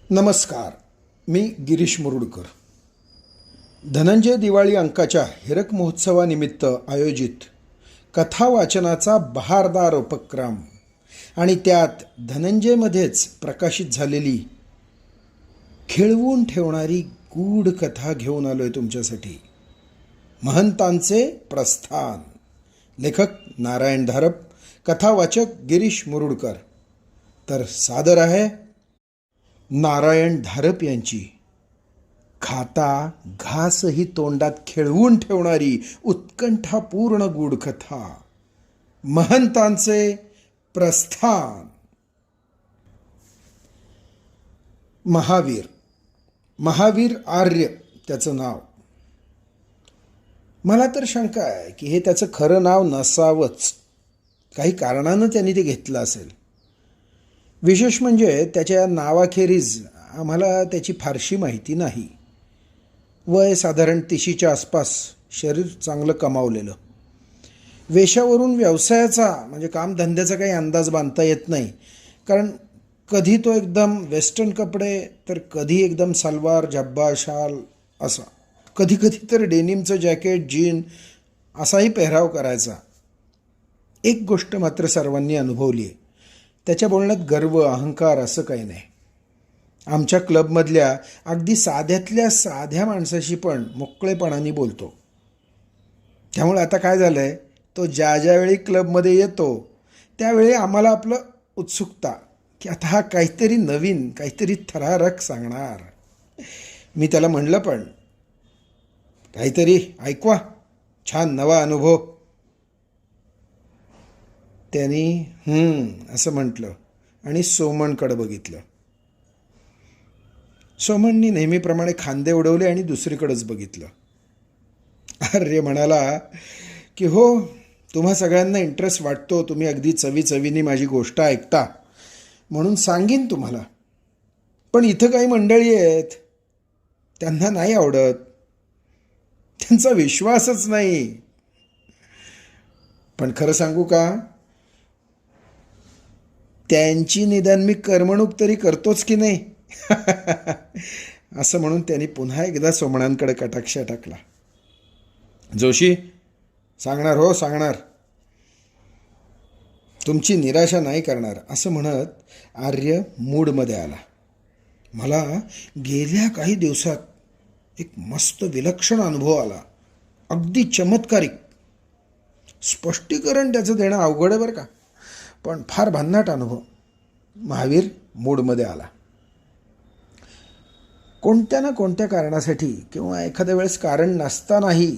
नमस्कार. मी गिरीश मुरुडकर. धनंजय दिवाळी अंकाच्या हिरक महोत्सवानिमित्त आयोजित कथा वाचनाचा बहारदार उपक्रम आणि त्यात धनंजयमध्येच प्रकाशित झालेली खिळवून ठेवणारी गूढ कथा घेऊन आलोय तुमच्यासाठी. महंतांचे प्रस्थान. लेखक नारायण धारप, कथावाचक गिरीश मुरुडकर. तर सादर आहे नारायण धारप यांची खाता घासही तोंडात खेळवून ठेवणारी उत्कंठापूर्ण गूढ कथा, महंतांचे प्रस्थान. महावीर आर्य त्याचं नाव. मला तर शंका आहे की हे त्याचं खरं नाव नसावंच. काही कारणानं त्यांनी ते घेतलं असेल. विशेष म्हणजे त्याच्या नावाखेरीज आम्हाला त्याची फारशी माहिती नाही. वय साधारण 30च्या आसपास, शरीर चांगलं कमावलेलं. वेशावरून व्यवसायाचा म्हणजे कामधंद्याचा काही अंदाज बांधता येत नाही, कारण कधी तो एकदम वेस्टर्न कपडे, तर कधी एकदम सलवार झब्बा शाल असा, कधी कधी तर डेनिमचं जॅकेट जीन असाही पेहराव करायचा. एक गोष्ट मात्र सर्वांनी अनुभवली आहे, त्याच्या बोलण्यात गर्व अहंकार असं काही नाही. आमच्या क्लबमधल्या अगदी साध्यातल्या साध्या माणसाशी पण मोकळेपणाने बोलतो. त्यामुळे आता काय झालं आहे, तो ज्यावेळी क्लबमध्ये येतो त्यावेळी आम्हाला आपलं उत्सुकता की आता हा काहीतरी नवीन, काहीतरी थरारक सांगणार. मी त्याला म्हणलं पण काहीतरी ऐकवा, छान नवा अनुभव. त्यांनी असं म्हटलं आणि सोमणकडे बघितलं. सोमणनी नेहमीप्रमाणे खांदे उडवले आणि दुसरीकडेच बघितलं. आर्य म्हणाला की हो, तुम्हा सगळ्यांना इंटरेस्ट वाटतो, तुम्ही अगदी चवीचवीनी माझी गोष्ट ऐकता, म्हणून सांगीन तुम्हाला. पण इथं काही मंडळी आहेत, त्यांना नाही आवडत, त्यांचा विश्वासच नाही. पण खरं सांगू का, त्यांची निदान मी करमणूक तरी करतोच की नाही. असं म्हणून त्यांनी पुन्हा एकदा सोमणांकडे कटाक्ष टाकला. जोशी, सांगणार हो सांगणार, तुमची निराशा नाही करणार, असं म्हणत आर्य मूडमध्ये आला. मला गेल्या काही दिवसात एक मस्त विलक्षण अनुभव आला, अगदी चमत्कारिक. स्पष्टीकरण त्याचं देणं अवघड आहे बरं का, पण फार भन्नाट अनुभव. महावीर मूडमध्ये आला. कोणत्या ना कोणत्या कारणासाठी किंवा एखाद्या वेळेस कारण नसतानाही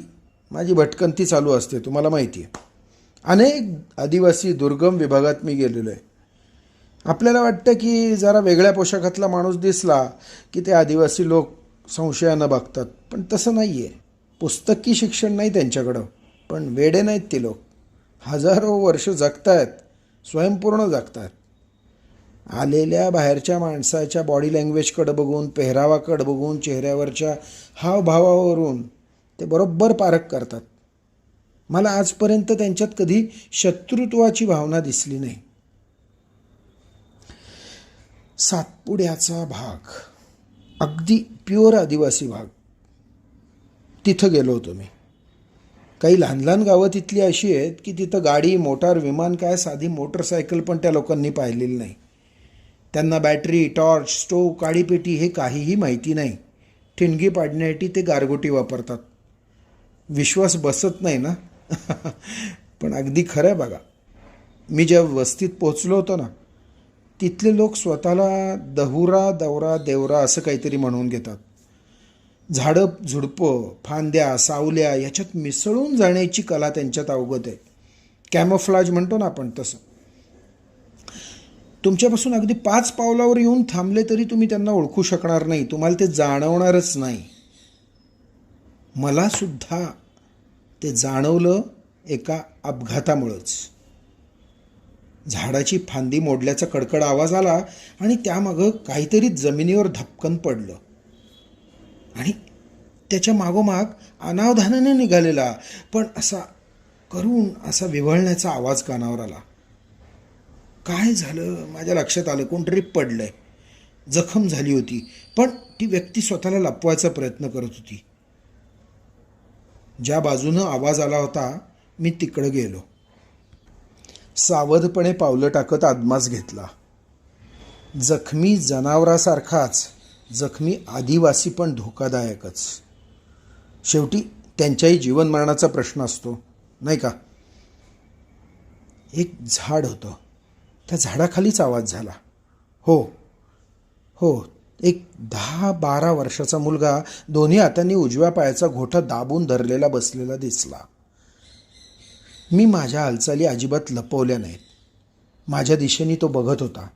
माझी भटकंती चालू असते, तुम्हाला माहिती आहे. अनेक आदिवासी दुर्गम विभागात मी गेलेलो आहे. आपल्याला वाटतं की जरा वेगळ्या पोशाखातला माणूस दिसला की ते आदिवासी लोक संशयानं बघतात, पण तसं नाही आहे. पुस्तकी शिक्षण नाही त्यांच्याकडं, पण वेडे नाहीत ते लोक. हजारो वर्ष जगतायत, स्वयंपूर्ण जगतात. आलेल्या बाहेरच्या माणसाच्या बॉडी लँग्वेजकडं बघून, पेहरावाकडं बघून, चेहऱ्यावरच्या हावभावावरून ते बरोबर पारख करतात. मला आजपर्यंत त्यांच्यात कधी शत्रुत्वाची भावना दिसली नाही. सातपुड्याचा भाग, अगदी प्युअर आदिवासी भाग, तिथं गेलो होतो मी. काही लहान लहान गावं तिथली अशी आहेत की तिथं गाडी, मोटार, विमान, काय साधी मोटरसायकल पण त्या लोकांनी पाहिलेली नाही. त्यांना बॅटरी, टॉर्च, स्टोव, काडीपेटी हे काहीही माहिती नाही. ठिणगी पाडण्यासाठी ते गारगोटी वापरतात. विश्वास बसत नाही ना. पण अगदी खरं आहे बघा. मी ज्या वस्तीत पोचलो होतो ना, तिथले लोक स्वतःला दहुरा, दौरा, देवरा असं काहीतरी म्हणून घेतात. झाडं, झुडपं, फांद्या, सावल्या याच्यात मिसळून जाण्याची कला त्यांच्यात अवगत आहे. कॅमोफ्लाज म्हणतो ना आपण, तसं. तुमच्यापासून अगदी 5 पावलावर येऊन थांबले तरी तुम्ही त्यांना ओळखू शकणार नाही, तुम्हाला ते जाणवणारच नाही. मला सुद्धा ते जाणवलं एका अपघातामुळंच. झाडाची फांदी मोडल्याचा कडकड आवाज आला आणि त्यामागं काहीतरी जमिनीवर धपकन पडलं आणि त्याच्या मागोमाग अनावधानाने निघालेला पण असा करून असा विव्हळण्याचा आवाज कानावर आला. काय झालं माझ्या लक्षात आलं, कोणतरी पडलंय. जखम झाली होती, पण ती व्यक्ती स्वतःला लपवायचा प्रयत्न करत होती. ज्या बाजूनं आवाज आला होता मी तिकडं गेलो. सावधपणे पावलं टाकत आदमास घेतला. जखमी जनावरासारखाच जखमी आदिवासी पण धोकादायकच. शेवटी त्यांच्याही जीवनमरणाचा प्रश्न असतो, नाही का? एक झाड होतं, त्या झाडाखालीच आवाज झाला. हो हो, एक 10-12 वर्षाचा मुलगा दोन्ही हातांनी उजव्या पायाचा घोटा दाबून धरलेला बसलेला दिसला. मी माझ्या हालचाली अजिबात लपवल्या नाहीत. माझ्या दिशेने तो बघत होता.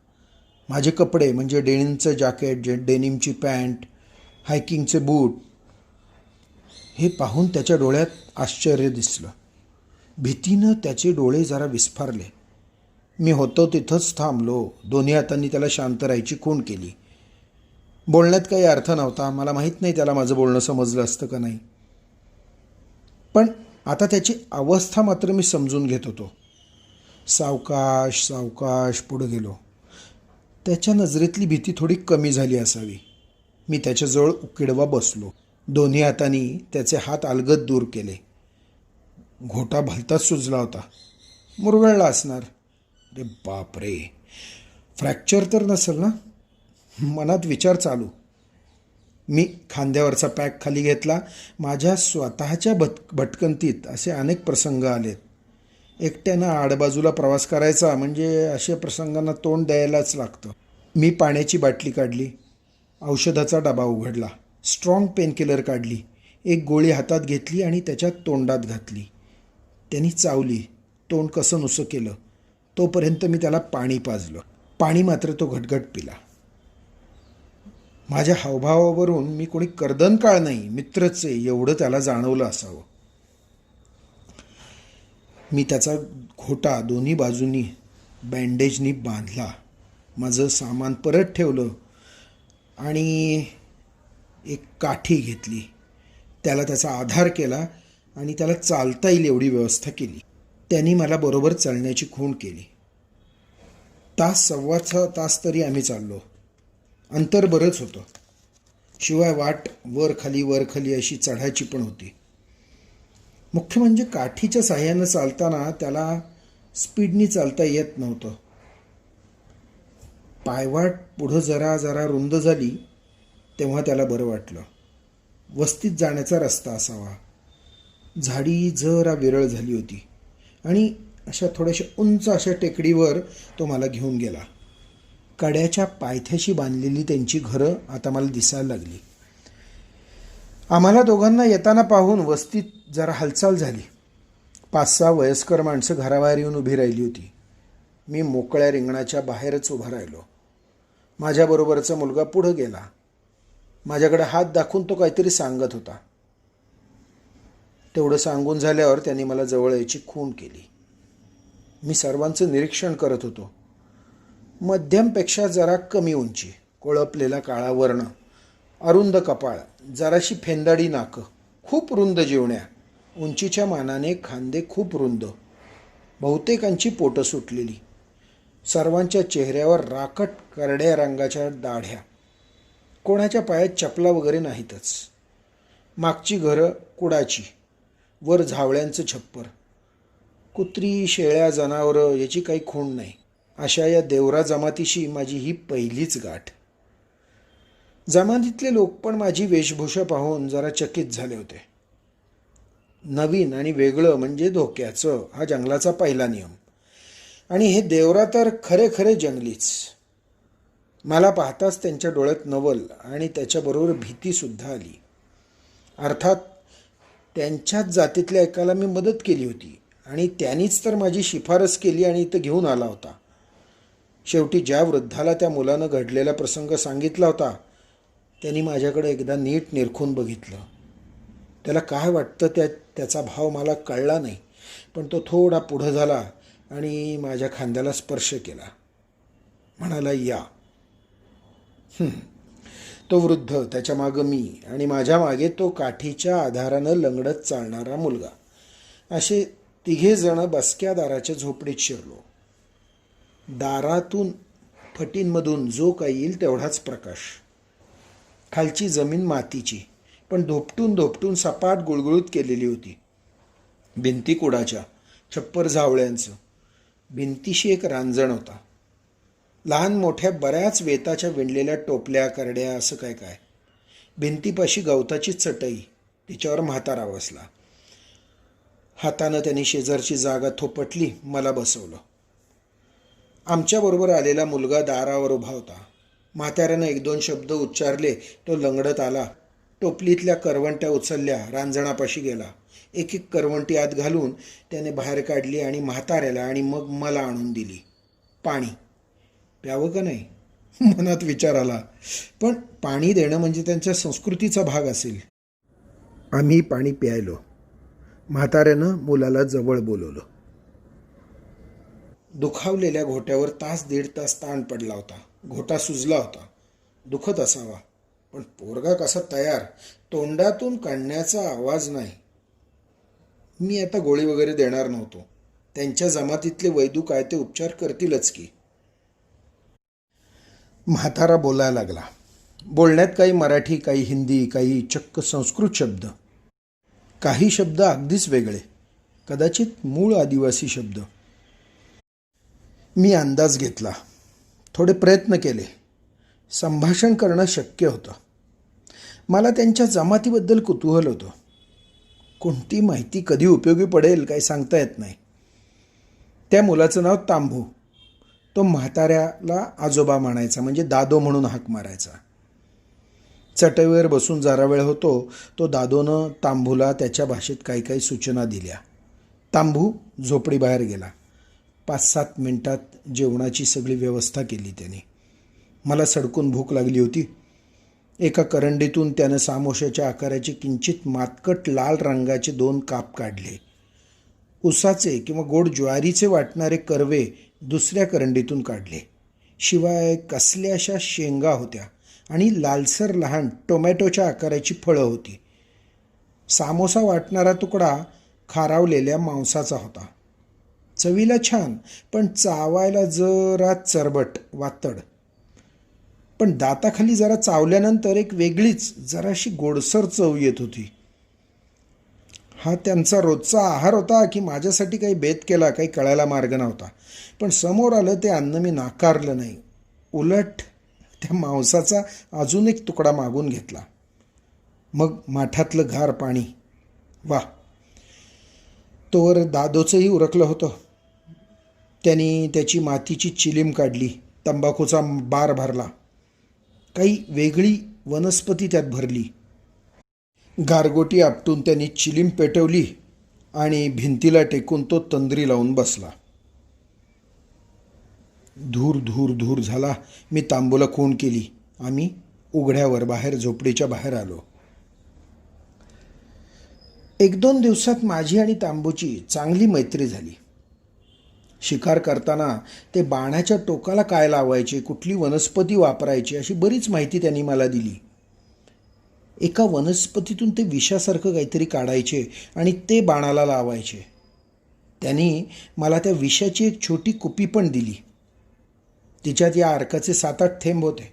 माझे कपडे म्हणजे डेनिमचं जॅकेट, डेनिमची पॅन्ट, हायकिंगचे बूट, हे पाहून त्याच्या डोळ्यात आश्चर्य दिसलं. भीतीनं त्याचे डोळे जरा विस्फारले. मी होतो तिथंच थांबलो. दोन्ही हातांनी त्याला शांत राहायची खूण केली. बोलण्यात काही अर्थ नव्हता. मला माहीत नाही त्याला माझं बोलणं समजलं असतं का नाही, पण आता त्याची अवस्था मात्र मी समजून घेत होतो. सावकाश सावकाश पुढे गेलो. त्याच्या नजरेतली भीती थोडी कमी झाली असावी. मी त्याच्याजवळ उकिडवा बसलो. दोन्ही हातांनी त्याचे हात अलगद दूर केले. घोटा भलताच सुजला होता. मुरगळला असणार. रे बापरे, फ्रॅक्चर तर नसेल ना? मनात विचार चालू. मी खांद्यावरचा पॅक खाली घेतला. माझ्या स्वतःच्या भटकंतीत असे अनेक प्रसंग आलेत. एकट्यानं आडबाजूला प्रवास करायचा म्हणजे अशा प्रसंगांना तोंड द्यायलाच लागतं. मी पाण्याची बाटली काढली. औषधाचा डबा उघडला. स्ट्रॉंग पेनकिलर काढली. एक गोळी हातात घेतली आणि त्याच्या तोंडात घातली. त्यांनी चावली. तोंड कसं नुसं केलं. तोपर्यंत मी त्याला पाणी पाजलं. पाणी मात्र तो घटघट पिला. माझ्या हावभावावरून मी कोणी कर्दनकाळ नाही, मित्रच आहे एवढं त्याला जाणवलं असावं. मी त्याचा घोटा दोन्ही बाजूंनी बँडेजनी बांधला. माझं सामान परत ठेवलं आणि एक काठी घेतली. त्याला त्याचा आधार केला आणि त्याला चालता येईल एवढी व्यवस्था केली. त्यांनी मला बरोबर चालण्याची खूण केली. 1.25 तास तरी आम्ही चाललो. अंतर बरंच होतं. शिवाय वाट वर खाली अशी चढायची पण होती. मुख्य म्हणजे काठीच्या साह्यानं चालताना त्याला स्पीडनी चालता येत नव्हतं. पायवाट पुढं जरा जरा रुंद झाली तेव्हा त्याला बरं वाटलं. वस्तीत जाण्याचा रस्ता असावा. झाडी जरा विरळ झाली होती आणि अशा थोड्याशा उंच अशा टेकडीवर तो मला घेऊन गेला. कड्याच्या पायथ्याशी बांधलेली त्यांची घरं आता मला दिसायला लागली. आम्हाला दोघांना येताना पाहून वस्तीत जरा हालचाल झाली. 5-6 वयस्कर माणसं घराबाहेर येऊन उभी राहिली होती. मी मोकळ्या रिंगणाच्या बाहेरच उभा राहिलो. माझ्याबरोबरचा मुलगा पुढं गेला. माझ्याकडे हात दाखवून तो काहीतरी सांगत होता. तेवढं सांगून झाल्यावर त्यांनी मला जवळ यायची खूण केली. मी सर्वांचं निरीक्षण करत होतो. मध्यमपेक्षा जरा कमी उंची, कोळपलेला काळा वर्ण, अरुंद कपाळ, जराशी फेंदाडी नाकं, खूप रुंद जिवण्या, उंचीच्या मानाने खांदे खूप रुंद, बहुतेकांची पोटं सुटलेली. सर्वांच्या चेहऱ्यावर राकट करड्या रंगाच्या दाढ्या. कोणाच्या पायात चपला वगैरे नाहीतच. मागची घरं कुडाची, वर झावळ्यांचं छप्पर. कुत्री, शेळ्या, जनावरं याची काही खूण नाही. अशा या देवरा जमातीशी माझी ही पहिलीच गाठ. जमातीतले लोक पण माझी वेशभूषा पाहून जरा चकित झाले होते. नवीन आणि वेगळं म्हणजे धोक्याचं, हा जंगलाचा पहिला नियम. आणि हे देवरा तर खरे खरे जंगलीच. मला पाहताच त्यांच्या डोळ्यात नवल आणि त्याच्याबरोबर भीतीसुद्धा आली. अर्थात त्यांच्याच जातीतल्या एकाला मी मदत केली होती आणि त्यांनीच तर माझी शिफारस केली आणि इथं घेऊन आला होता. शेवटी ज्या वृद्धाला त्या मुलानं घडलेला प्रसंग सांगितला होता त्यांनी माझ्याकडे एकदा नीट निरखून बघितलं. त्याला काय वाटतं त्याचा भाव मला कळला नाही, पण तो थोडा पुढं झाला आणि माझ्या खांद्याला स्पर्श केला. म्हणाला, या. तो वृद्ध, त्याच्या मागं मी आणि माझ्या मागे तो काठीच्या आधारानं लंगडत चालणारा मुलगा, असे 3 जण बसक्या दाराच्या झोपडीत शिरलो. दारातून फटींमधून जो काही येईल तेवढाच प्रकाश. खालची जमीन मातीची, पण धोपटून धोपटून सपाट गुळगुळीत केलेली होती. भिंती कुडाच्या, छप्पर झावळ्यांचं. भिंतीशी एक रांजण होता. लहान मोठ्या बऱ्याच वेताच्या विणलेल्या टोपल्या, करड्या, असं काय काय. भिंतीपाशी गवताची चटई, तिच्यावर म्हातारा बसला. हातानं त्यांनी शेजारची जागा थोपटली. मला बसवलं. आमच्याबरोबर आलेला मुलगा दारावर उभा होता. म्हाताऱ्यानं 1-2 शब्द उच्चारले. तो लंगडत आला. टोपलीतल्या करवंट्या उचलल्या, रांजणापाशी गेला. एक एक करवंटी आत घालून त्याने बाहेर काढली आणि म्हाताऱ्याला आणि मग मला आणून दिली. पाणी प्यावं का नाही मनात विचार आला. पण पाणी देणं म्हणजे त्यांच्या संस्कृतीचा भाग असेल. आम्ही पाणी प्यायलो. म्हाताऱ्यानं मुलाला जवळ बोलवलं. दुखावलेल्या घोट्यावर 1-1.5 तास ताण पडला होता. घोटा सुजला होता. दुखत असावा, पण पोरगा कसा तयार, तोंडातून काढण्याचा आवाज नाही. मी आता गोळी वगैरे देणार नव्हतो. त्यांच्या जमातीतले वैदू काय ते उपचार करतीलच की. म्हातारा बोलायला लागला. बोलण्यात काही मराठी, काही हिंदी, काही चक्क संस्कृत शब्द. काही शब्द अगदीच वेगळे, कदाचित मूळ आदिवासी शब्द. मी अंदाज घेतला. थोडे प्रयत्न केले. संभाषण करणं शक्य होतं. मला त्यांच्या जमातीबद्दल कुतूहल होतं. कोणती माहिती कधी उपयोगी पडेल काही सांगता येत नाही. त्या मुलाचं नाव तांबू. तो म्हाताऱ्याला आजोबा म्हणायचा, म्हणजे दादो म्हणून हाक मारायचा. चटईवर बसून जरा वेळ होतो. तो दादोनं तांबूला त्याच्या भाषेत काही काही सूचना दिल्या. तांबू झोपडीबाहेर गेला. 5-7 मिनिटात जेवणाची सगळी व्यवस्था केली त्याने. मला सडकून भूक लागली होती. एका करंडीतून त्यानं सामोशाच्या आकाराचे किंचित मातकट लाल रंगाचे 2 काप काढले. उसाचे किंवा गोड ज्वारीचे वाटणारे कर्वे दुसऱ्या करंडीतून काढले. शिवाय कसल्याशा शेंगा होत्या आणि लालसर लहान टोमॅटोच्या आकाराची फळं होती. सामोसा वाटणारा तुकडा खारावलेल्या मांसाचा होता. चवीला छान, पण चावायला जरा चरबट, वातड. पण दाताखाली जरा चावल्यानंतर एक वेगळीच जराशी गोडसर चव येत होती. हा त्यांचा रोजचा आहार होता की माझ्यासाठी काही बेत केला काही कळायला मार्ग नव्हता. पण समोर आलं ते अन्न मी नाकारलं नाही. उलट त्या मांसाचा अजून एक तुकडा मागून घेतला. मग माठातलं गार पाणी. वा. तोवर दादोचंही उरकलं होतं. त्यांनी त्याची मातीची चिलीम काढली. तंबाखूचा बार भरला. काही वेगळी वनस्पती त्यात भरली. गारगोटी आपटून त्यांनी चिलीम पेटवली आणि भिंतीला टेकून तो तंद्री लावून बसला. धूर धूर धूर झाला. मी तांबूला खूण केली. आम्ही उघड्यावर बाहेर झोपडीच्या बाहेर आलो. 1-2 दिवसात माझी आणि तांबूची चांगली मैत्री झाली. शिकार करताना ते बाणाच्या टोकाला काय लावायचे, कुठली वनस्पती वापरायची, अशी बरीच माहिती त्यांनी मला दिली. एका वनस्पतीतून ते विषासारखं काहीतरी काढायचे आणि ते बाणाला लावायचे. त्यांनी मला त्या विषाची एक छोटी कुपी पण दिली. तिच्यात या अर्काचे 7-8 थेंब होते.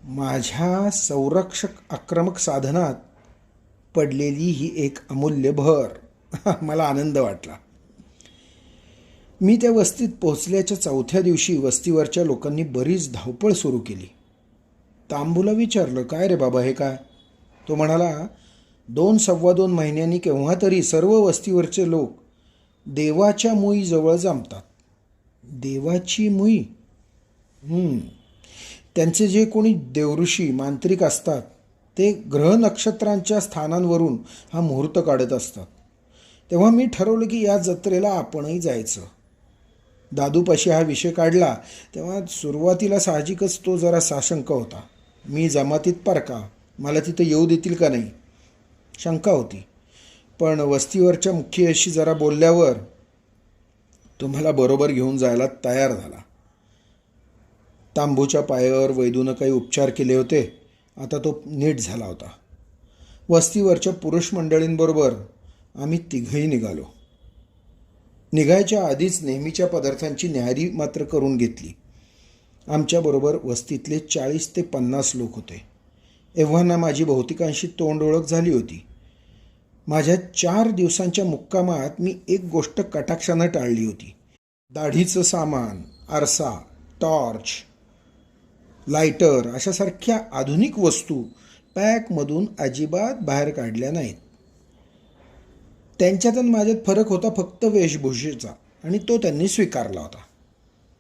माझ्या संरक्षक आक्रमक साधनात पडलेली ही एक अमूल्य भर. मला आनंद वाटला. मी त्या वस्तीत पोहोचल्याच्या 4थ्या दिवशी वस्तीवरच्या लोकांनी बरीच धावपळ सुरू केली. तांबूला विचारलं, काय रे बाबा हे काय? तो म्हणाला, 2-2.25 महिन्यांनी केव्हा तरी सर्व वस्तीवरचे लोक देवाच्या मुईजवळ जमतात. देवाची मुई? त्यांचे जे कोणी देवऋषी मांत्रिक असतात ते ग्रह नक्षत्रांच्या स्थानांवरून हा मुहूर्त काढत असतात. तेव्हा मी ठरवलं की या जत्रेला आपणही जायचं. दादूपाशी हा विषय काढला तेव्हा सुरुवातीला साहजिकच तो जरा साशंक होता. मी जमातीत परका, मला तिथं येऊ देतील का नाही, शंका होती. पण वस्तीवरच्या मुख्यशी जरा बोलल्यावर तो मला बरोबर घेऊन जायला तयार झाला. तांबूच्या पायावर वैदूनं काही उपचार केले होते. आता तो नीट झाला होता. वस्तीवरच्या पुरुष मंडळींबरोबर आम्ही 3घंही निघालो. निघायच्या आधीच नेहमीच्या पदार्थांची न्याहारी मात्र करून घेतली. आमच्याबरोबर वस्तीतले 40 ते 50 लोक होते. एव्हाना माझी बहुतेकांशी तोंड ओळख झाली होती. माझ्या 4 दिवसांच्या मुक्कामात मी एक गोष्ट कटाक्षानं टाळली होती. दाढीचं सामान, आरसा, टॉर्च, लायटर अशासारख्या आधुनिक वस्तू पॅकमधून अजिबात बाहेर काढल्या नाहीत. त्यांच्यात आणि माझ्यात फरक होता फक्त वेशभूषेचा, आणि तो त्यांनी स्वीकारला होता.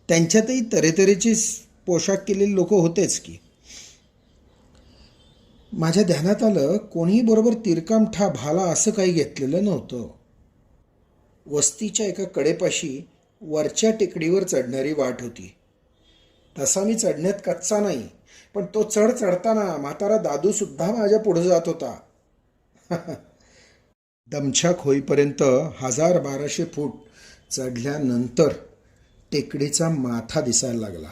त्यांच्यातही तऱ्हेतऱ्हेचे पोशाख केलेले लोक होतेच की. माझ्या ध्यानात आलं, कोणीही बरोबर तिरकामठा भाला असं काही घेतलेलं नव्हतं. वस्तीच्या एका कडेपाशी वरच्या टेकडीवर चढणारी वाट होती. तसा मी चढण्यात कच्चा नाही, पण तो चढताना म्हातारा दादूसुद्धा माझ्या पुढे जात होता. दमछाक होईपर्यंत 1200 फूट चढल्यानंतर टेकडीचा माथा दिसायला लागला.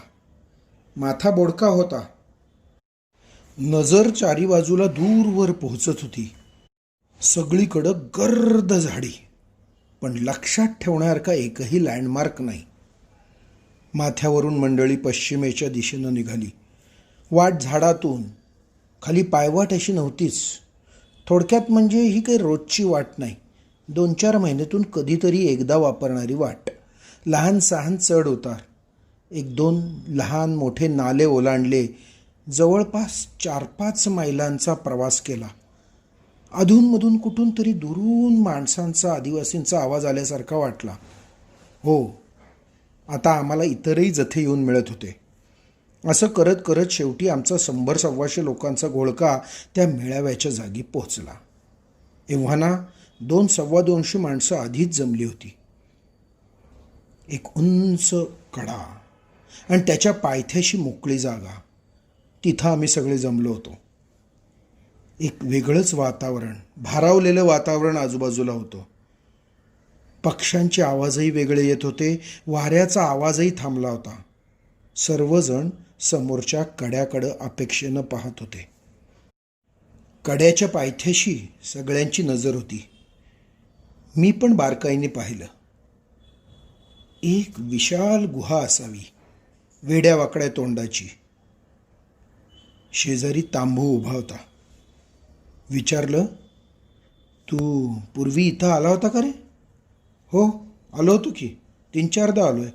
माथा बोडका होता. नजर चारी बाजूला दूरवर पोहोचत होती. सगळीकडं गर्द झाडी, पण लक्षात ठेवण्यासारखा एकही लँडमार्क नाही. माथ्यावरून मंडळी पश्चिमेच्या दिशेनं निघाली. वाट झाडातून खाली पायवाट अशी नव्हतीच. थोडक्यात म्हणजे ही काही रोजची वाट नाही. 2-4 महिन्यातून कधीतरी एकदा वापरणारी वाट. लहान सहान चढ उतार, 1-2 लहान मोठे नाले ओलांडले. जवळपास 4-5 मैलांचा प्रवास केला. अधूनमधून कुठून तरी दुरून माणसांचा, आदिवासींचा आवाज आल्यासारखा वाटला. हो, आता आम्हाला इतरही जथे येऊन मिळत होते. असं करत करत शेवटी आमचा 100-125 लोकांचा घोळका त्या मेळाव्याच्या जागी पोहोचला. एव्हाना 200-225 माणसं आधीच जमली होती. एक उंच कडा आणि त्याच्या पायथ्याशी मोकळी जागा. तिथं आम्ही सगळे जमलो होतो. एक वेगळंच वातावरण, भारावलेलं वातावरण आजूबाजूला होतं. पक्ष्यांचे आवाजही वेगळे येत होते. वाऱ्याचा आवाजही थांबला होता. सर्वजण समोरच्या कड्याकडं अपेक्षेनं पाहत होते. कड्याच्या पायथ्याशी सगळ्यांची नजर होती. मी पण बारकाईने पाहिलं. एक विशाल गुहा असावी, वेड्यावाकड्या तोंडाची. शेजारी तांबू उभा होता. विचारलं, तू पूर्वी इथं आला होता का रे? हो, आलो होतो की, 3-4दा आलो आहे.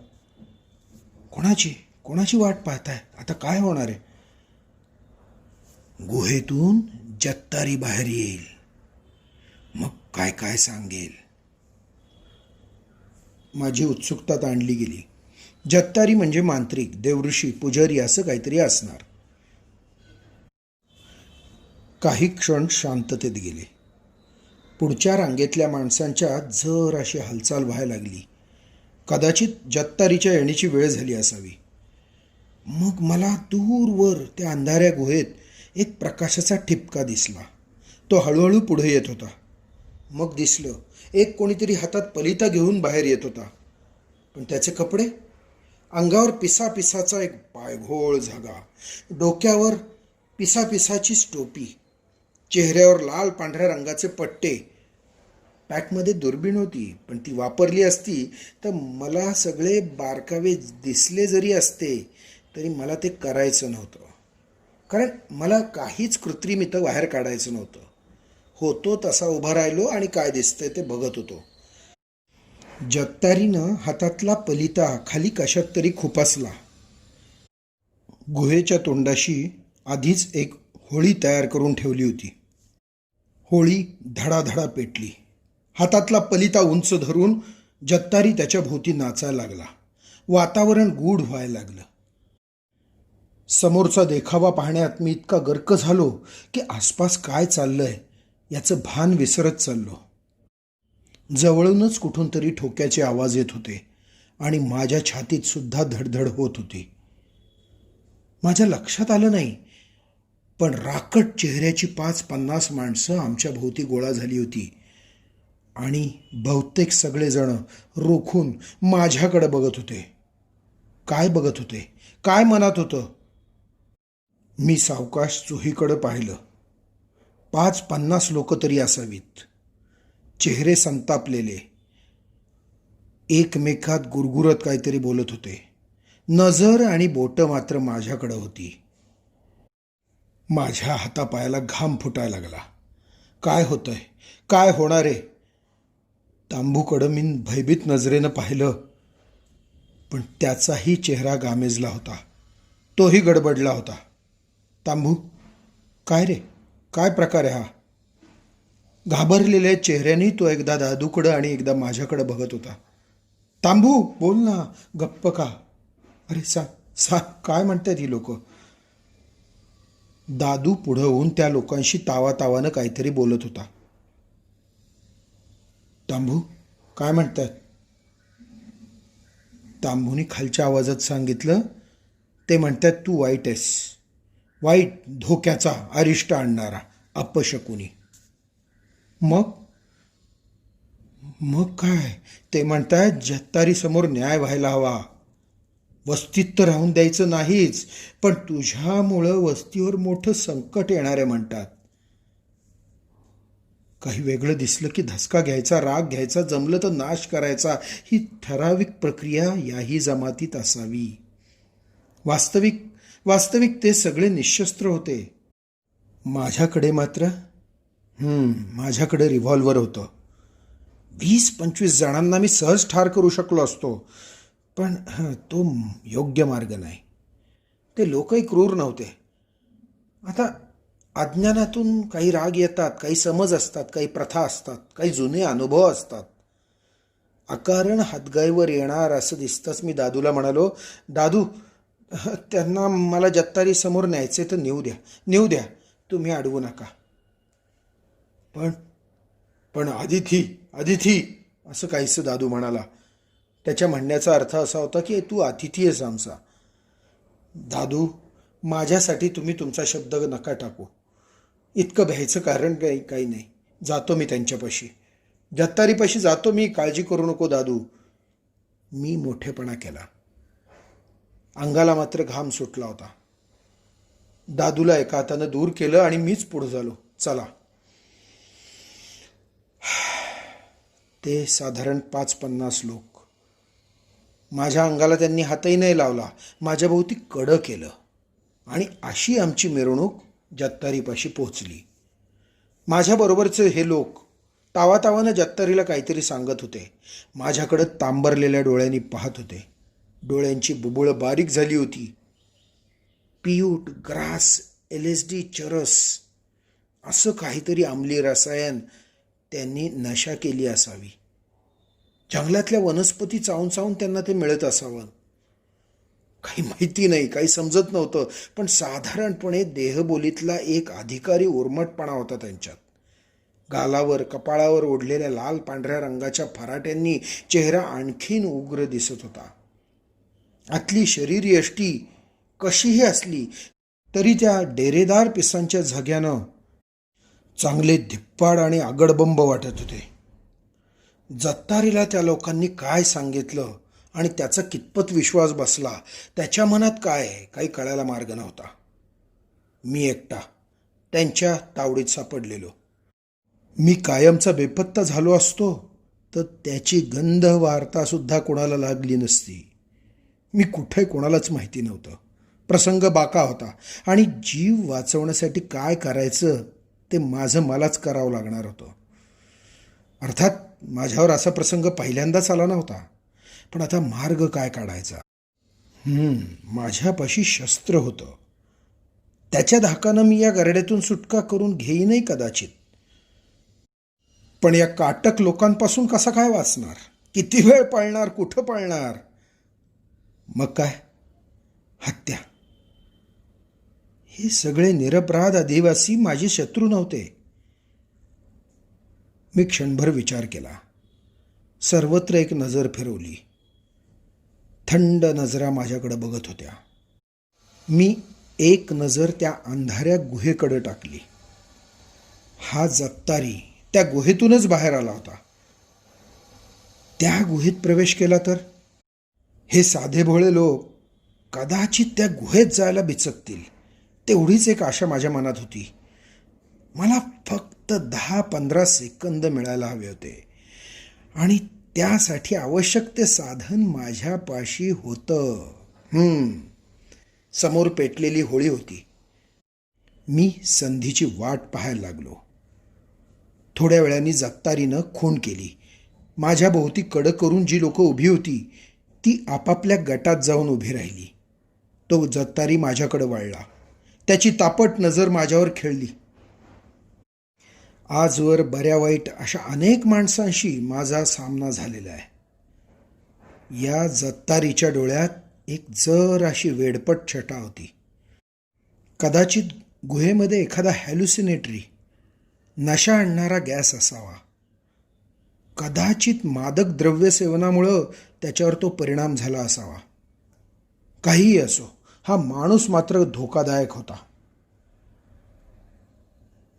कोणाची वाट पाहताय? आता काय होणार आहे? गुहेतून जत्तारी बाहेर येईल, मग काय काय सांगेल. माझी उत्सुकता ताणली गेली. जत्तारी म्हणजे मांत्रिक, देवऋषी, पुजारी असं काहीतरी असणार. काही क्षण शांततेत गेले. पुढच्या रांगेतल्या माणसांच्या जर अशी हालचाल व्हायला लागली. कदाचित जत्तारीच्या येण्याची वेळ झाली असावी. मग मला दूरवर त्या अंधाऱ्या गुहेत एक प्रकाशाचा ठिपका दिसला. तो हळूहळू पुढे येत होता. मग दिसलं, एक कोणीतरी हातात पलिता घेऊन बाहेर येत होता. पण त्याचे कपडे, अंगावर पिसापिसाचा एक पायघोळ झागा, डोक्यावर पिसापिसाचीच टोपी, चेहऱ्यावर लाल पांढऱ्या रंगाचे पट्टे. पॅकमध्ये दुर्बीण होती, पण ती वापरली असती तर मला सगळे बारकावे दिसले जरी असते तरी मला ते करायचं नव्हतं. कारण मला काहीच कृत्रिम इथं बाहेर काढायचं नव्हतं. होतो तसा उभा राहिलो आणि काय दिसतंय ते बघत होतो. जत्तारीनं हातातला पलिता खाली कशात तरी खुपसला. गुहेच्या तोंडाशी आधीच एक होळी तयार करून ठेवली होती. होळी धडाधडा पेटली. हातातला पलिता उंच धरून जत्तारी त्याच्या भोवती नाचायला लागला. वातावरण गूढ व्हायला लागलं. समोरचा देखावा पाहण्यात मी इतका गर्क झालो की आसपास काय चाललंय याचं भान विसरत चाललो. जवळूनच कुठून तरी ठोक्याचे आवाज येत होते आणि माझ्या छातीत सुद्धा धडधड होत होती. माझ्या लक्षात आलं नाही, पण राकट चेहऱ्याची 5-50 माणसं आमच्या भोवती गोळा झाली होती आणि बहुतेक सगळेजण रोखून माझ्याकडे बघत होते. काय बघत होते? काय मनात होतं? मी सावकाश चोहीकडे पाहिलं. 5-50 लोक तरी असावीत. चेहरे संतापलेले, एकमेकात गुरगुरत काहीतरी बोलत होते. नजर आणि बोटं मात्र माझ्याकडं होती. माझ्या हातापायाला घाम फुटायला लागला. काय होतंय? काय होणार आहे? तांबूकडं मी भयभीत नजरेनं पाहिलं, पण त्याचाही चेहरा गामेजला होता. तोही गडबडला होता. तांबू, काय रे? काय प्रकार आहे हा? घाबरलेल्या चेहऱ्याने तो एकदा दादूकडं आणि एकदा माझ्याकडं बघत होता. तांबू, बोल ना, गप्प का? अरे सांग काय म्हणतायत ही लोक? दादू पुढं होऊन त्या लोकांशी तावातावानं काहीतरी बोलत होता. तांबू, काय म्हणतायत? तांबूनी खालच्या आवाजात सांगितलं, ते म्हणतात तू वाईट आहेस. वाईट, धोक्याचा, अरिष्ट आणणारा, अपशकुनी. मग मग काय? ते म्हणतायत जत्तारीसमोर न्याय व्हायला हवा. वस्तीत तर राहून द्यायचं नाहीच, पण तुझ्यामुळं वस्तीवर मोठं संकट येणार आहे म्हणतात. काही वेगळं दिसलं की धसका घ्यायचा, राग घ्यायचा, जमलं तर नाश करायचा, ही ठराविक प्रक्रिया याही जमातीत असावी. वास्तविक वास्तविक ते सगळे निशस्त्र होते. माझ्याकडे मात्र माझ्याकडे रिव्हॉल्वर होतं. 20-25 जणांना मी सहज ठार करू शकलो असतो, पण तो योग्य मार्ग नाही. ते लोकही क्रूर नव्हते. आता अज्ञानातून काही राग येतात, काही समज असतात, काही प्रथा असतात, काही जुने अनुभव असतात. अकारण हातगाईवर येणार असं दिसताच मी दादूला म्हणालो, दादू, त्यांना मला जत्तारी समोर न्यायचे तर नेऊ द्या, तुम्ही अडवू नका. पण पण अदिती असं काहीसं दादू म्हणाला. त्याच्या म्हणण्याचा अर्थ असा होता की तू अतिथी आहेस आमचा. दादू, माझ्यासाठी तुम्ही तुमचा शब्द नका टाकू. इतकं भ्यायचं कारण काही नाही. जातो मी त्यांच्यापाशी, जत्तारीपाशी जातो मी, काळजी करू नको दादू. मी मोठेपणा केला. अंगाला मात्र घाम सुटला होता. दादूला एका हातानं दूर केलं आणि मीच पुढं झालो. चला. ते साधारण 5-50 लोक. माझ्या अंगाला त्यांनी हातही नाही लावला. माझ्या भोवती कडं केलं आणि अशी आमची मिरवणूक जत्तारीपाशी पोहोचली. माझ्याबरोबरचे हे लोक तावातावानं जत्तारीला काहीतरी सांगत होते. माझ्याकडं तांबरलेल्या डोळ्यांनी पाहत होते. डोळ्यांची बुबुळं बारीक झाली होती. पियूट, ग्रास, LSD, चरस असं काहीतरी अंमली रसायन त्यांनी नशा केली असावी. जंगलातल्या वनस्पती चावून चावून त्यांना ते मिळत असावं. काही माहिती नाही, काही समजत नव्हतं, पण साधारणपणे देहबोलीतला एक अधिकारी उर्मटपणा होता त्यांच्यात. गालावर, कपाळावर ओढलेल्या लाल पांढऱ्या रंगाच्या फराट्यांनी चेहरा आणखीन उग्र दिसत होता. आतली शरीरयष्टी कशीही असली तरी त्या डेरेदार पिसांच्या झग्यानं चांगले धिप्पाड आणि आगडबंब वाटत होते. जत्तारीला त्या लोकांनी काय सांगितलं आणि त्याचा कितपत विश्वास बसला, त्याच्या मनात काय काही कळायला मार्ग नव्हता. मी एकटा त्यांच्या तावडीत सापडलेलो. मी कायमचा बेपत्ता झालो असतो तर त्याची गंध वार्तासुद्धा कोणाला लागली नसती. मी कुठे कोणालाच माहिती नव्हतं. प्रसंग बाका होता आणि जीव वाचवण्यासाठी काय करायचं ते मलाच करावं लागणार होतं. अर्थात माझ्यावर असा प्रसंग पहिल्यांदाच आला नव्हता, पण आता मार्ग काय काढायचा? माझ्यापाशी शस्त्र होतं. त्याच्या धाकानं मी या गरड्यातून सुटका करून घेईनही कदाचित. पण या काटक लोकांपासून कसा काय वाचणार? किती वेळ पळणार? कुठं पळणार? मग काय? हत्या. हे सगळे निरपराध आदिवासी माझे शत्रू नव्हते. मी क्षणभर विचार केला. सर्वत्र एक नजर फिरवली. थंड नजरा माझ्याकडे बघत होत्या. मी एक नजर त्या अंधाऱ्या गुहेकडे टाकली. हा जत्तारी त्या गुहेतूनच बाहेर आला होता. त्या गुहेत प्रवेश केला तर हे साधे भोळे लोक कदाचित त्या गुहेत जायला बिचकतील, तेवढीच एक आशा माझ्या मनात होती. मला फक्त 10-15 सेकंद मिळायला हवे होते आणि त्यासाठी आवश्यक ते साधन माझ्यापाशी होतं. समोर पेटलेली होळी होती. मी संधीची वाट पाहायला लागलो. थोड्या वेळाने जत्तारीनं खूण केली. माझ्या भोवती कडक करून जी लोकं उभी होती ती आपापल्या गटात जाऊन उभी राहिली. तो जत्तारी माझ्याकडे वळला. त्याची तापट नजर माझ्यावर खेळली. आजवर बऱ्या वाईट अशा अनेक माणसांशी माझा सामना झालेला आहे. या जत्तारीच्या डोळ्यात एक जर अशी वेडपट छटा होती. कदाचित गुहेमध्ये एखादा हॅल्युसिनेटरी नशा आणणारा गॅस असावा. कदाचित मादक द्रव्य सेवनामुळं त्याच्यावर तो परिणाम झाला असावा. काहीही असो, हा माणूस मात्र धोकादायक होता.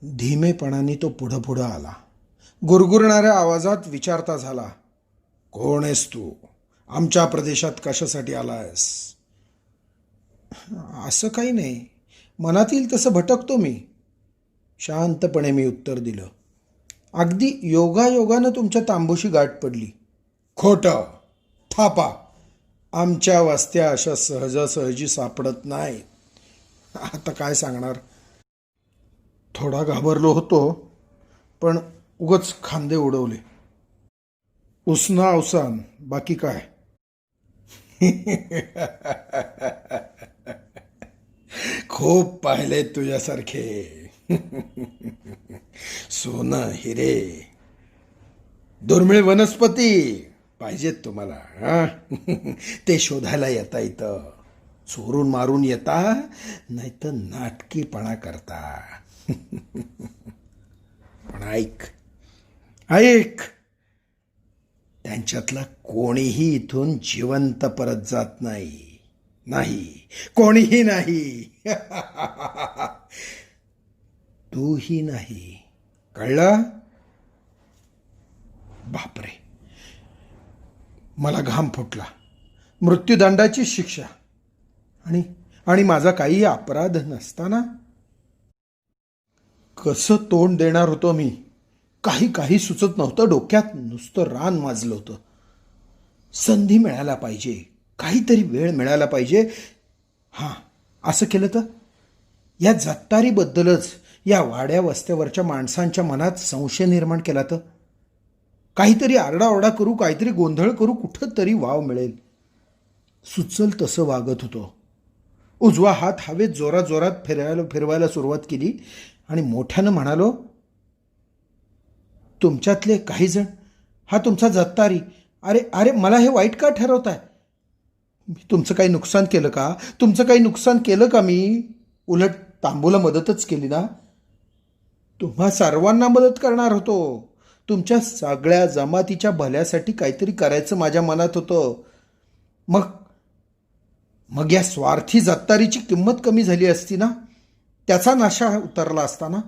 धीमेपणाने तो पुढं पुढं आला. गुरगुरणाऱ्या आवाजात विचारता झाला, कोण आहेस तू? आमच्या प्रदेशात कशासाठी आलायस? असं काही नाही, मनातील तसं भटकतो मी. शांतपणे मी उत्तर दिलं. अगदी योगायोगानं तुमच्या तांबूशी गाठ पडली. खोटं, थापा. आमच्या वस्त्या अशा सहजासहजी सापडत नाही. आता काय सांगणार. थोडा घाबरलो होतो, पण उगच खांदे उडवले. उसना अवसान, बाकी काय. खूप पाहिले तुझ्यासारखे. सोनं, हिरे, दुर्मिळ वनस्पती पाहिजेत तुम्हाला. ते शोधायला येता इथं. चोरून मारून येता, नाही तर नाटकीपणा करता. पण ऐक, त्यांच्यातला कोणीही इथून जिवंत परत जात नाही. कोणीही नाही. तूही नाही. कळलं? बापरे, मला घाम फुटला. मृत्यूदंडाची शिक्षा आणि माझा काही अपराध नसताना कसं तोंड देणार होतो मी? काही सुचत नव्हतं. डोक्यात नुसतं रान माजलं होतं. संधी मिळायला पाहिजे, काहीतरी वेळ मिळायला पाहिजे. असं केलं तर या जत्तारीबद्दलच या वाड्या वस्त्यावरच्या माणसांच्या मनात संशय निर्माण केला तर काहीतरी आरडाओरडा करू, काहीतरी गोंधळ करू, कुठं तरी वाव मिळेल. सुचल तसं वागत होतो. उजवा हात हवेत जोरात फिरवायला सुरुवात केली आणि मोठ्यानं म्हणालो, तुमच्यातले काही जण, हा तुमचा जत्तारी. अरे मला हे वाईट का ठरवताय? मी तुमचं काही नुकसान केलं का? मी उलट तांबूला मदतच केली ना. तुम्हा सर्वांना मदत करणार होतो. तुमच्या सगळ्या जमातीच्या भल्यासाठी काहीतरी करायचं माझ्या मनात होतं. मग या स्वार्थी जत्तारीची किंमत कमी झाली असती ना. त्याचा नशा उतरला असताना.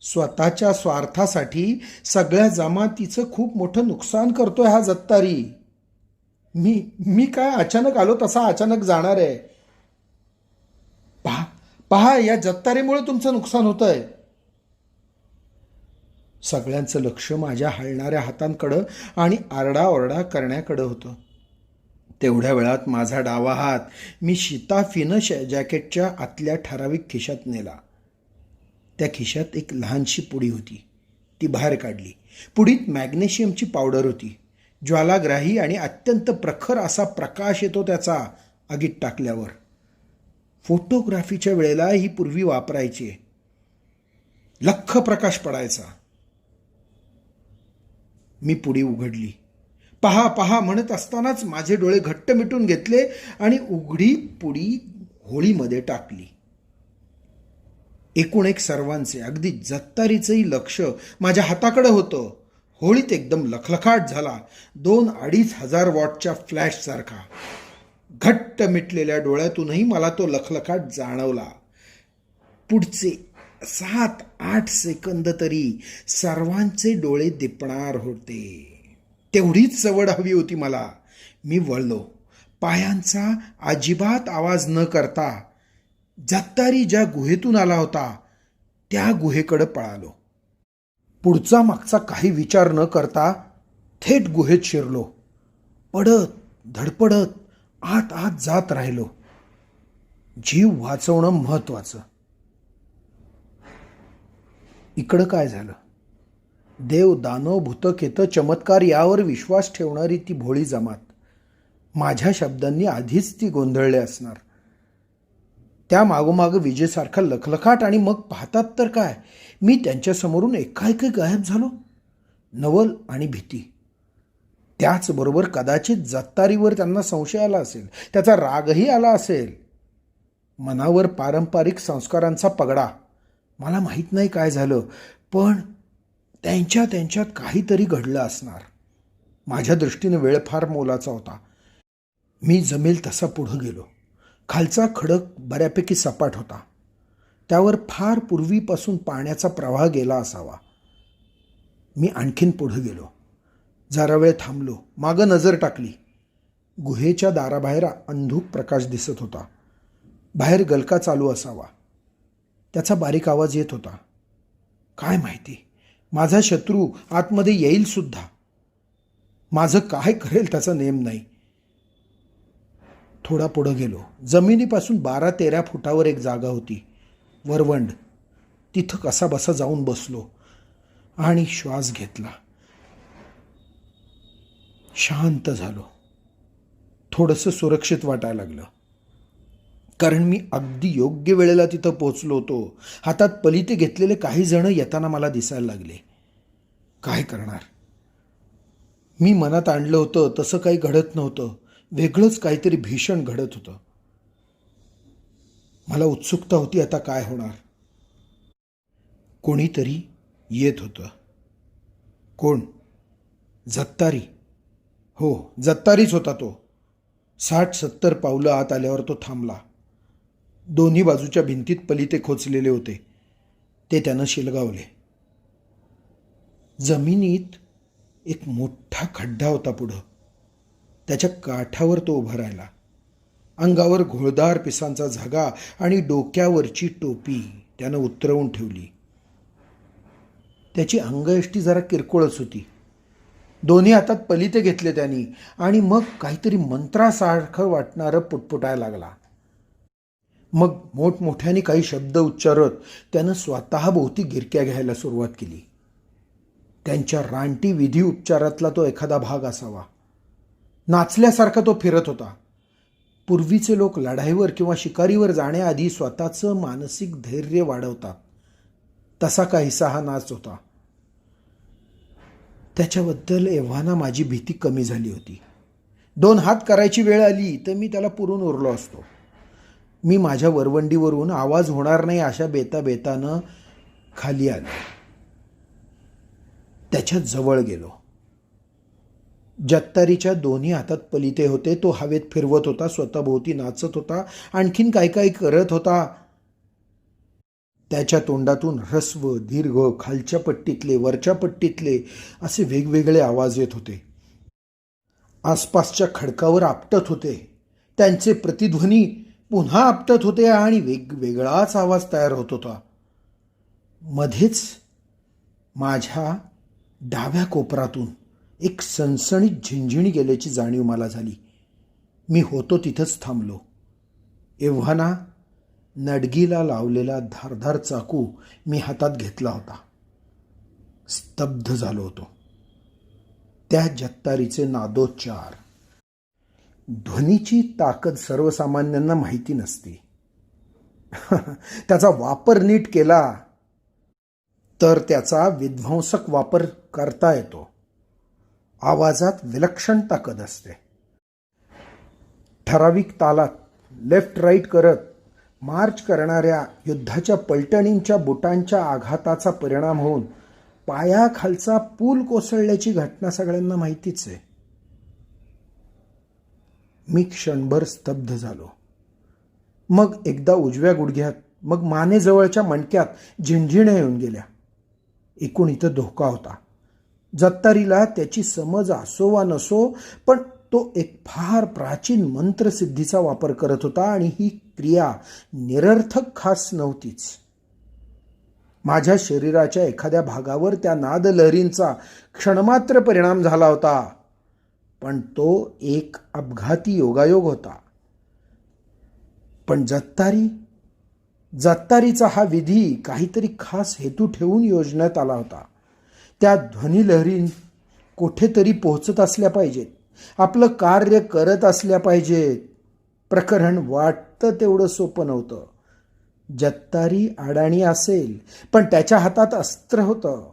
स्वतःच्या स्वार्थासाठी सगळ्या जमातीचं खूप मोठं नुकसान करतोय हा जत्तारी. मी काय अचानक आलो तसा अचानक जाणार आहे. पहा, या जत्तारीमुळे तुमचं नुकसान होत आहे. सगळ्यांचं लक्ष माझ्या हलणाऱ्या हातांकडं आणि आरडाओरडा करण्याकडं होतं. तेवढ्या वेळात माझा डावा हात मी शिताफीनं जॅकेटच्या आतल्या ठराविक खिशात नेला. त्या खिशात एक लहानशी पुडी होती. ती बाहेर काढली. पुडीत मॅग्नेशियमची पावडर होती. ज्वालाग्राही आणि अत्यंत प्रखर असा प्रकाश येतो त्याचा आगीत टाकल्यावर. फोटोग्राफीच्या वेळेला ही पूर्वी वापरायची. लख्ख प्रकाश पडायचा. मी पुडी उघडली. पहा म्हणत असतानाच माझे डोळे घट्ट मिटून घेतले आणि उघडी पुडी होळीमध्ये टाकली. एकूण एक सर्वांचे, अगदी जत्तारीचंही लक्ष माझ्या हाताकडे होतं. होळीत एकदम लखलखाट झाला. 2-2.5 हजार वॉटच्या फ्लॅश सारखा. घट्ट मिटलेल्या डोळ्यातूनही मला तो लखलखाट जाणवला. पुढचे 7-8 सेकंद तरी सर्वांचे डोळे दिपणार होते. तेवढीच सवड हवी होती मला. मी वळलो. पायांचा अजिबात आवाज न करता जत्तारी ज्या गुहेतून आला होता त्या गुहेकडे पळालो. पुढचा मागचा काही विचार न करता थेट गुहेत शिरलो. पडत धडपडत आत आत जात राहिलो. जीव वाचवणं महत्वाचं. इकडं काय झालं? देव, दानव, भूतकेत, चमत्कार यावर विश्वास ठेवणारी ती भोळी जमात माझ्या शब्दांनी आधीच ती गोंधळले असणार. त्या मागोमाग विजेसारखा लखलखाट आणि मग पाहतात तर काय, मी त्यांच्यासमोरून एकाएकी गायब झालो. नवल आणि भीती. त्याचबरोबर कदाचित जत्तारीवर त्यांना संशय आला असेल, त्याचा रागही आला असेल. मनावर पारंपरिक संस्कारांचा पगडा. मला माहीत नाही काय झालं, पण त्यांच्यात काहीतरी घडलं असणार. माझ्या दृष्टीने वेळ फार मोलाचा होता. मी जमेल तसा पुढं गेलो. खालचा खडक बऱ्यापैकी सपाट होता. त्यावर फार पूर्वीपासून पाण्याचा प्रवाह गेला असावा. मी आणखीन पुढं गेलो. जरा वेळ थांबलो. मागं नजर टाकली. गुहेच्या दाराबाहेर अंधूक प्रकाश दिसत होता. बाहेर गलका चालू असावा. त्याचा बारीक आवाज येत होता. काय माहिती, माझा शत्रू आतमध्ये येईल सुद्धा. माझं काय करेल त्याचा नेम नाही. थोडा पुढं गेलो. जमिनीपासून 12-13 फुटावर एक जागा होती, वरवंड. तिथं कसा बसा जाऊन बसलो आणि श्वास घेतला. शांत झालो. थोडंसं सुरक्षित वाटायला लागलं, कारण मी अगदी योग्य वेळेला तिथं पोचलो होतो. हातात पलिते घेतलेले काही जण येताना मला दिसायला लागले. काय करणार? मी मनात आणलं होतं तसं काही घडत नव्हतं. वेगळंच काहीतरी भीषण घडत होतं. मला उत्सुकता होती, आता काय होणार. कोणीतरी येत होतं. कोण? जत्तारी. हो, जत्तारीच होता तो. 60-70 पावलं आत आल्यावर तो थांबला. दोन्ही बाजूच्या भिंतीत पलिते खोचलेले होते. ते त्यानं शिलगावले. जमिनीत एक मोठा खड्डा होता पुढं. त्याच्या काठावर तो उभा राहिला. अंगावर घोळदार पिसांचा झगा आणि डोक्यावरची टोपी त्यानं उतरवून ठेवली. त्याची अंगयष्टी जरा किरकोळच होती. दोन्ही हातात पलिते घेतले त्यांनी आणि मग काहीतरी मंत्रासारखं वाटणारं पुटपुटायला लागला. मग मोठमोठ्याने काही शब्द उच्चारत त्यानं स्वतःभोवती गिरक्या घ्यायला सुरुवात केली. त्यांच्या रानटी विधी उपचारातला तो एखादा भाग असावा. नाचल्यासारखा तो फिरत होता. पूर्वीचे लोक लढाईवर किंवा शिकारीवर जाण्याआधी स्वतःचं मानसिक धैर्य वाढवतात, तसा काहीसा हा नाच होता. त्याच्याबद्दल एव्हाना माझी भीती कमी झाली होती. 2 हात करायची वेळ आली तर मी त्याला पुरून उरलो असतो. मी माझ्या वरवंडीवरून आवाज होणार नाही अशा बेताबेतानं खाली आलो. त्याच्या जवळ गेलो. जत्तारीच्या दोन्ही हातात पलिते होते. तो हवेत फिरवत होता, स्वतःभोवती नाचत होता, आणखीन काय काय करत होता. त्याच्या तोंडातून ह्रस्व, दीर्घ, खालच्या पट्टीतले, वरच्या पट्टीतले असे वेगवेगळे आवाज येत होते. आसपासच्या खडकावर आपटत होते. त्यांचे प्रतिध्वनी पुन्हा आपटत होते आणि वेगवेगळाच आवाज तयार होत होता. मध्येच माझ्या डाव्या कोपरातून एक सणसणीत झिणझिणी गेल्याची जाणीव मला झाली. मी होतो तिथंच थांबलो. एव्हाना नडगीला लावलेला धारधार चाकू मी हातात घेतला होता. स्तब्ध झालो होतो. त्या जत्तारीचे नादोच्चार. ध्वनीची ताकद सर्वसामान्यांना माहिती नसते. त्याचा वापर नीट केला तर त्याचा विध्वंसक वापर करता येतो. आवाजात विलक्षण ताकद असते. ठराविक तालात लेफ्ट राईट करत मार्च करणाऱ्या युद्धाच्या पलटणींच्या बुटांच्या आघाताचा परिणाम होऊन पायाखालचा पूल कोसळल्याची घटना सगळ्यांना माहितीच आहे. मी क्षणभर स्तब्ध झालो. मग एकदा उजव्या गुडघ्यात, मग मानेजवळच्या मणक्यात झिणझिण्या येऊन गेल्या. एकूण इथं धोका होता. जत्तारीला त्याची समज असो वा नसो, पण तो एक फार प्राचीन मंत्रसिद्धीचा वापर करत होता आणि ही क्रिया निरर्थक खास नव्हतीच. माझ्या शरीराच्या एखाद्या भागावर त्या नादलहरींचा क्षणमात्र परिणाम झाला होता, पण तो एक अपघाती योगायोग होता. पण जत्तारीचा हा विधी काहीतरी खास हेतू ठेवून योजण्यात आला होता. त्या ध्वनिलहरी कुठेतरी पोहोचत असल्या पाहिजेत, आपलं कार्य करत असल्या पाहिजेत. प्रकरण वाटतं तेवढं सोपं नव्हतं. जत्तारी अडाणी असेल, पण त्याच्या हातात अस्त्र होतं.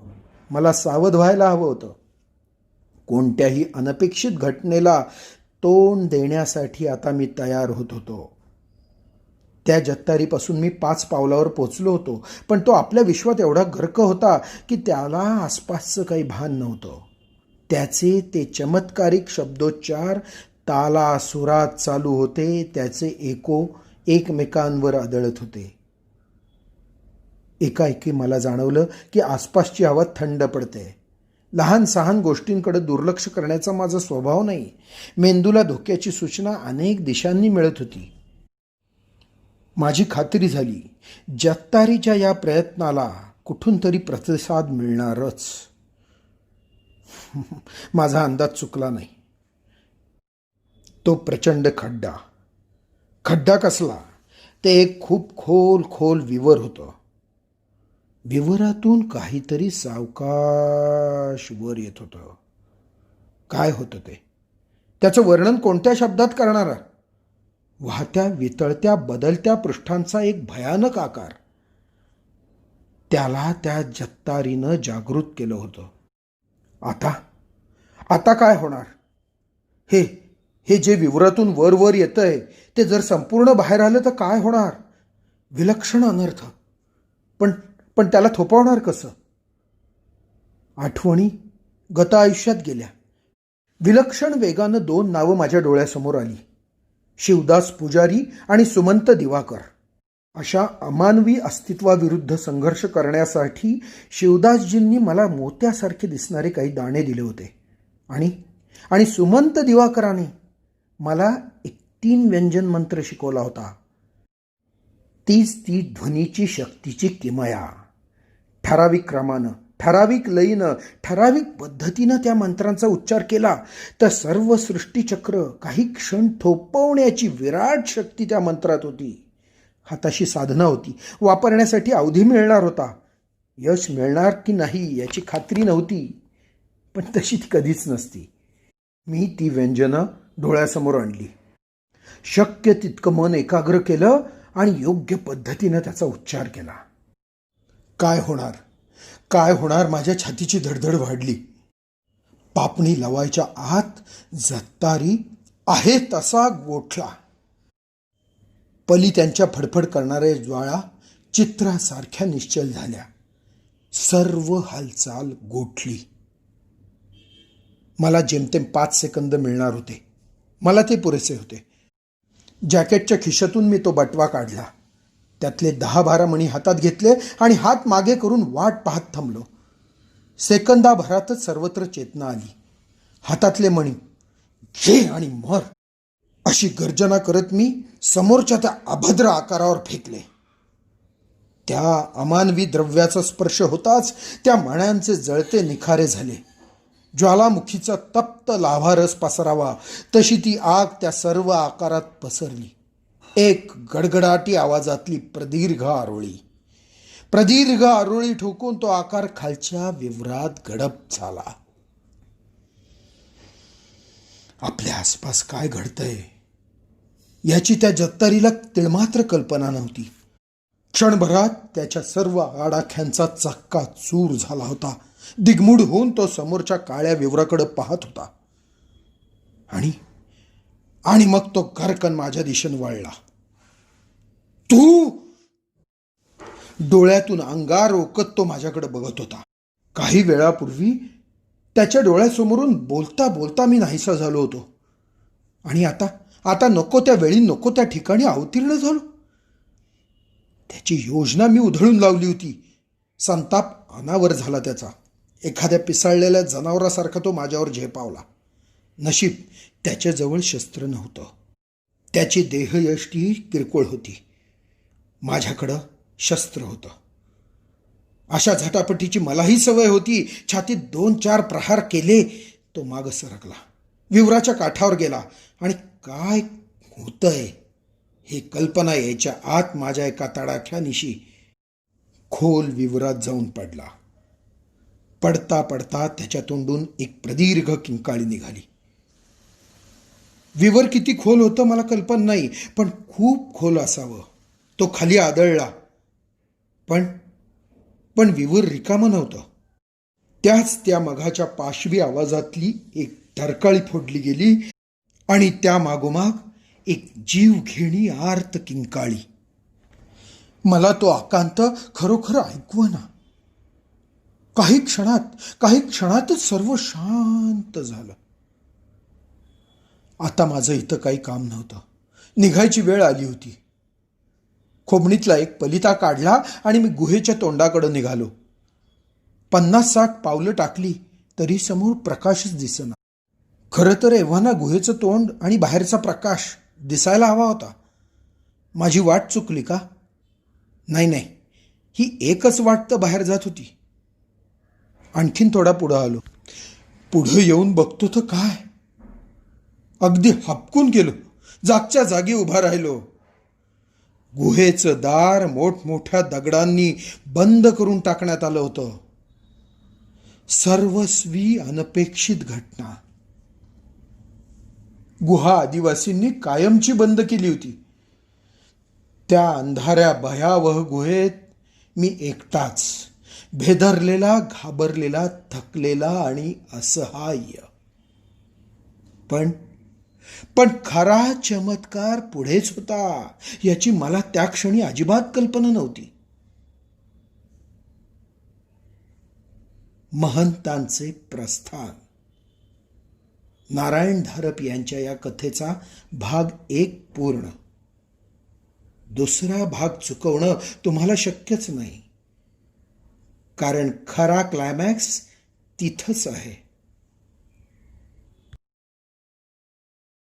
मला सावध व्हायला हवं होतं. कोणत्याही अनपेक्षित घटनेला तोंड देण्यासाठी आता मी तयार होत होतो. त्या जत्तारीपासून मी 5 पावलावर पोचलो होतो, पण तो आपल्या विश्वात एवढा गर्क होता की त्याला आसपासचं काही भान नव्हतं. त्याचे ते चमत्कारिक शब्दोच्चार तालासुरात चालू होते, त्याचे एको एकमेकांवर आदळत होते. एकाएकी मला जाणवलं की आसपासची हवा थंड पडते. लहान सहान गोष्टींकडे दुर्लक्ष करण्याचा माझा स्वभाव नाही. मेंदूला धोक्याची सूचना अनेक दिशांनी मिळत होती. माझी खात्री झाली, जत्तारीच्या या प्रयत्नाला कुठून तरी प्रतिसाद मिळणारच. माझा अंदाज चुकला नाही. तो प्रचंड खड्डा कसला, ते एक खूप खोल विवर होतं. विवरातून काहीतरी सावकाश वर येत होतं. काय होतं ते? त्याचं वर्णन कोणत्या शब्दात करणार? वाहत्या वितळत्या बदलत्या पृष्ठांचा एक भयानक आकार. त्याला त्या जत्तारीनं जागृत केलं होतं. आता काय होणार? हे जे विवरातून वर येतंय ते जर संपूर्ण बाहेर आलं तर काय होणार? विलक्षण अनर्थ. पण त्याला थोपवणार कसं? आठवणी गत आयुष्यात गेल्या. विलक्षण वेगानं 2 नावं माझ्या डोळ्यासमोर आली. शिवदास पुजारी आणि सुमंत दिवाकर. अशा अमानवी अस्तित्वाविरुद्ध संघर्ष करण्यासाठी शिवदासजींनी मला मोत्यासारखे दिसणारे काही दाणे दिले होते. आणि सुमंत दिवाकराने मला एक 3 व्यंजन मंत्र शिकवला होता. तीच ती ध्वनीची शक्तीची किमया. ठराविक क्रमानं, ठराविक लयीनं, ठराविक पद्धतीनं त्या मंत्रांचा उच्चार केला तर सर्व सृष्टीचक्र काही क्षण थोपवण्याची विराट शक्ती त्या मंत्रात होती. हाताशी साधना होती, वापरण्यासाठी अवधी मिळणार होता. यश मिळणार की नाही याची खात्री नव्हती, पण तशी ती कधीच नसती. मी ती व्यंजनं डोळ्यासमोर आणली. शक्य तितकं मन एकाग्र केलं आणि योग्य पद्धतीनं त्याचा उच्चार केला. काय होणार? माझ्या छातीची धडधड वाढली. पापणी लवायच्या आत जत्तारी आहे तसा गोठला. पली त्यांच्या फडफड करणाऱ्या ज्वाळा चित्रासारख्या निश्चल झाल्या. सर्व हालचाल गोठली. मला जेमतेम 5 सेकंद मिळणार होते. मला ते पुरेसे होते. जॅकेटच्या खिशातून मी तो बटवा काढला. त्यातले 10-12 मणी हातात घेतले आणि हात मागे करून वाट पाहत थांबलो. सेकंदाभरातच सर्वत्र चेतना आली. हातातले मणी घे आणि मर अशी गर्जना करत मी समोरच्या त्या अभद्र आकारावर फेकले. त्या अमानवी द्रव्याचा स्पर्श होताच त्या मण्यांचे जळते निखारे झाले. ज्वालामुखीचा तप्त लाव्हारस पसरावा तशी ती आग त्या सर्व आकारात पसरली. एक गडगडाटी आवाजातली प्रदीर्घ आरोळी ठोकून तो आकार खालच्या विवरात गडप झाला. आपल्या आसपास काय घडतंय याची त्या जत्तारीला तिळमात्र कल्पना नव्हती. क्षणभरात त्याच्या सर्व आडाख्यांचा चक्का चूर झाला होता. दिग्मूढ होऊन तो समोरच्या काळ्या विवराकडे पाहत होता. आणि मग तो घरकन माझ्या दिशेने वळला. तू! डोळ्यातून अंगार ओकत तो माझ्याकडे बघत होता. काही वेळापूर्वी त्याच्या डोळ्यासमोरून बोलता बोलता मी नाहीसा झालो होतो. आणि आता नको त्या वेळी नको त्या ठिकाणी अवतीर्ण झालो. त्याची योजना मी उधळून लावली होती. संताप अनावर झाला त्याचा. एखाद्या पिसाळलेल्या जनावरासारखा तो माझ्यावर झेपावला. नशीब त्याच्याजवळ शस्त्र नव्हतं. त्याची देहयष्टी किरकोळ होती. माझ्याकडं शस्त्र होतं. अशा झटापटीची मलाही सवय होती. छातीत 2-4 प्रहार केले तो मागं सरकला. विवराच्या काठावर गेला आणि काय होतंय हे कल्पना यायच्या आत माझ्या एका तडाख्यानिशी खोल विवरात जाऊन पडला. पडता पडता त्याच्या तोंडून एक प्रदीर्घ किंकाळी निघाली. विवर किती खोल होतं मला कल्पना नाही, पण खूप खोल असावं. तो खाली आदळला, पण विवर रिकामं नव्हतं. त्या मघाच्या पाशवी आवाजातली एक टरकाळी फोडली गेली आणि त्या मागोमाग एक जीवघेणी आर्त किंकाळी. मला तो आकांत खरोखर ऐकवना. काही क्षणातच सर्व शांत झालं. आता माझं इथं काही काम नव्हतं. निघायची वेळ आली होती. खोबणीतला एक पलिता काढला आणि मी गुहेच्या तोंडाकडे निघालो. 50-60 पावलं टाकली तरी समोर प्रकाशच दिसेना. खरं तर एव्हाना गुहेचं तोंड आणि बाहेरचा प्रकाश दिसायला हवा होता. माझी वाट चुकली का? नाही, ही एकच वाट तर बाहेर जात होती. आणखीन थोडा पुढं आलो. पुढं येऊन बघतो तर काय, अगदी हबकून गेलो. जागच्या जागी उभा राहिलो. गुहेचं दार मोठमोठ्या दगडांनी बंद करून टाकण्यात आलं होतं. सर्वस्वी अनपेक्षित घटना. गुहा आदिवासींनी कायमची बंद केली होती. त्या अंधाऱ्या भयावह गुहेत मी एकटाच, भेदरलेला, घाबरलेला, थकलेला आणि असहाय्य. पण खरा चमत्कार पुढेच होता याची मला त्या क्षणी अजिबात कल्पना नव्हती. महंतांचे प्रस्थान. नारायण धारप यांच्या या कथेचा भाग 1 पूर्ण. दुसरा भाग चुकवणं तुम्हाला शक्यच नाही, कारण खरा क्लायमॅक्स तिथंच आहे.